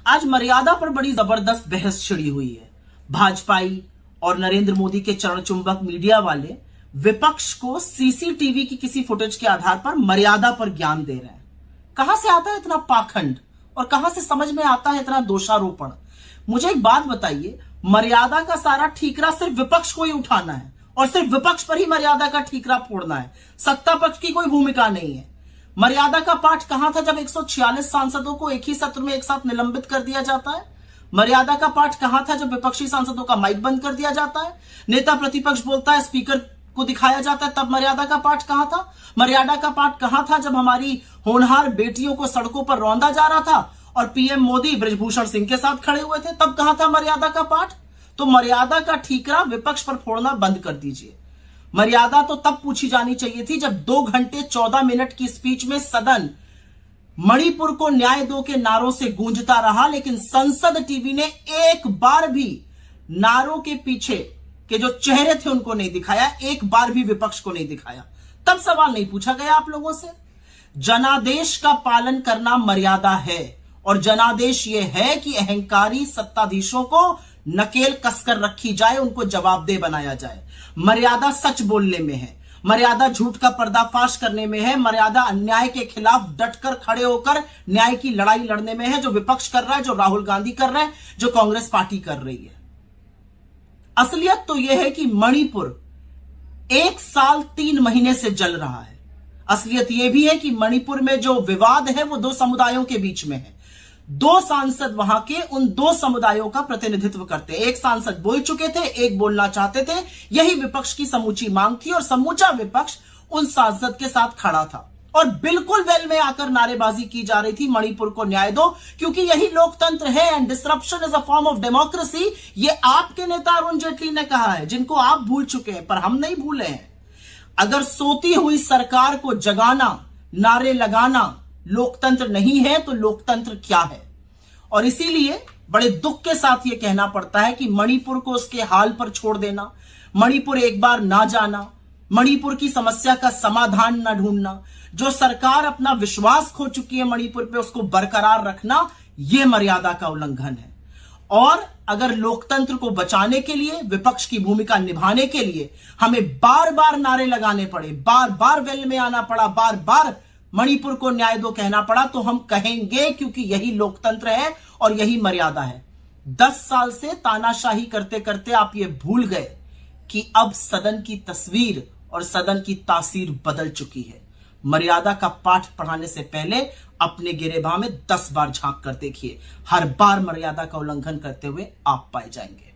आज मर्यादा पर बड़ी जबरदस्त बहस छिड़ी हुई है। भाजपाई और नरेंद्र मोदी के चरण चुंबक मीडिया वाले विपक्ष को सीसीटीवी की किसी फुटेज के आधार पर मर्यादा पर ज्ञान दे रहे हैं। कहां से आता है इतना पाखंड और कहां से समझ में आता है इतना दोषारोपण? मुझे एक बात बताइए, मर्यादा का सारा ठीकरा सिर्फ विपक्ष को ही उठाना है और सिर्फ विपक्ष पर ही मर्यादा का ठीकरा फोड़ना है, सत्ता पक्ष की कोई भूमिका नहीं है। मर्यादा का पाठ कहां था जब 146 सांसदों को एक ही सत्र में एक साथ निलंबित कर दिया जाता है? मर्यादा का पाठ कहां था जब विपक्षी सांसदों का माइक बंद कर दिया जाता है, नेता प्रतिपक्ष बोलता है, स्पीकर को दिखाया जाता है, तब मर्यादा का पाठ कहां था? मर्यादा का पाठ कहां था जब हमारी होनहार बेटियों को सड़कों पर रौंदा जा रहा था और पीएम मोदी बृजभूषण सिंह के साथ खड़े हुए थे, तब कहां था मर्यादा का पाठ? तो मर्यादा का ठीकरा विपक्ष पर फोड़ना बंद कर दीजिए। मर्यादा तो तब पूछी जानी चाहिए थी जब 2 घंटे 14 मिनट की स्पीच में सदन मणिपुर को न्याय दो के नारों से गूंजता रहा, लेकिन संसद टीवी ने एक बार भी नारों के पीछे के जो चेहरे थे उनको नहीं दिखाया, एक बार भी विपक्ष को नहीं दिखाया। तब सवाल नहीं पूछा गया आप लोगों से। जनादेश का पालन करना मर्यादा है और जनादेश यह है कि अहंकारी सत्ताधीशों को नकेल कसकर रखी जाए, उनको जवाबदेह बनाया जाए। मर्यादा सच बोलने में है, मर्यादा झूठ का पर्दाफाश करने में है, मर्यादा अन्याय के खिलाफ डटकर खड़े होकर न्याय की लड़ाई लड़ने में है, जो विपक्ष कर रहा है, जो राहुल गांधी कर रहे हैं, जो कांग्रेस पार्टी कर रही है। असलियत तो यह है कि मणिपुर 1 साल 3 महीने से जल रहा है। असलियत यह भी है कि मणिपुर में जो विवाद है वो 2 समुदायों के बीच में है। 2 सांसद वहां के उन 2 समुदायों का प्रतिनिधित्व करते हैं। एक सांसद बोल चुके थे, एक बोलना चाहते थे। यही विपक्ष की समूची मांग थी और समूचा विपक्ष उन सांसद के साथ खड़ा था और बिल्कुल वेल में आकर नारेबाजी की जा रही थी, मणिपुर को न्याय दो, क्योंकि यही लोकतंत्र है and disruption is a form of democracy. ये आपके नेता अरुण जेटली ने कहा है, जिनको आप भूल चुके हैं, पर हम नहीं भूले हैं। अगर सोती हुई सरकार को जगाना, नारे लगाना लोकतंत्र नहीं है तो लोकतंत्र क्या है? और इसीलिए बड़े दुख के साथ यह कहना पड़ता है कि मणिपुर को उसके हाल पर छोड़ देना, मणिपुर एक बार ना जाना, मणिपुर की समस्या का समाधान ना ढूंढना, जो सरकार अपना विश्वास खो चुकी है मणिपुर पे उसको बरकरार रखना, यह मर्यादा का उल्लंघन है। और अगर लोकतंत्र को बचाने के लिए, विपक्ष की भूमिका निभाने के लिए हमें बार बार नारे लगाने पड़े, बार बार वेल में आना पड़ा, बार बार मणिपुर को न्याय दो कहना पड़ा, तो हम कहेंगे, क्योंकि यही लोकतंत्र है और यही मर्यादा है। 10 साल से तानाशाही करते करते आप ये भूल गए कि अब सदन की तस्वीर और सदन की तासीर बदल चुकी है। मर्यादा का पाठ पढ़ाने से पहले अपने गिरेबां में 10 बार झांक कर देखिए, हर बार मर्यादा का उल्लंघन करते हुए आप पाए जाएंगे।